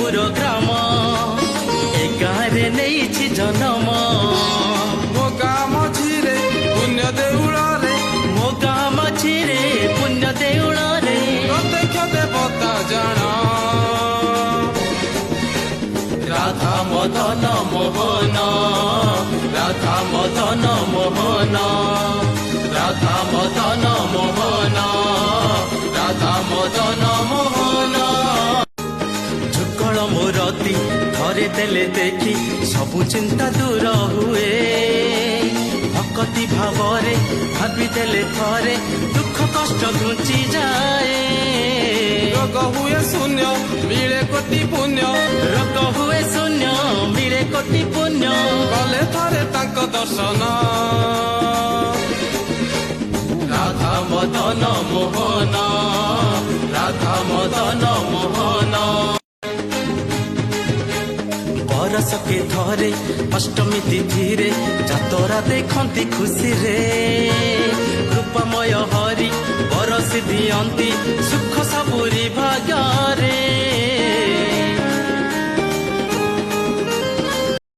ମୋର ଗ୍ରାମ ଏ ଗାଁରେ ନେଇଛି ଜନମ ମୋ ଗାଁ ମଝିରେ ପୁଣ୍ୟ ଦେଉଳରେ ମୋ ଗାଁ ମଝିରେ ପୁଣ୍ୟ ଦେଉଳରେ ପ୍ରତ୍ୟକ୍ଷ ଦେବତା ଜାଣ ରାଧା ମଦନ ମୋହନ ରାଧା ମଦନ ମୋହନ ରାଧା ମଦନ ମୋହନ ରାଧା ମଦନ ମୋହନ ଯୁଗଳ ମୂରତି ଥରେ ଦେଲେ ଦେଖି ସବୁ ଚିନ୍ତା ଦୂର ହୁଏ ଭକ୍ତି ଭାବରେ ଭାବିଦେଲେ ଥରେ ଦୁଃଖ କଷ୍ଟ ଘୁଞ୍ଚି ଯାଏ ରୋଗ ହୁଏ ଶୂନ୍ୟ ମିଳେ କୋଟି ପୁଣ୍ୟ ରୋଗ ହୁଏ ଶୂନ୍ୟ ମିଳେ କୋଟି ପୁଣ୍ୟ କଲେ ଥରେ ତାଙ୍କ ଦର୍ଶନ ରାଧା ମଦନ ମୋହନ ରାଧା ମଦନ ମୋହନ ବରଷକେ ଥରେ ଅଷ୍ଟମୀ ତିଥିରେ ଯାତରା ଦେଖନ୍ତି ଖୁସିରେ କୃପାମୟ ହରି ବରସି ଦିଅନ୍ତି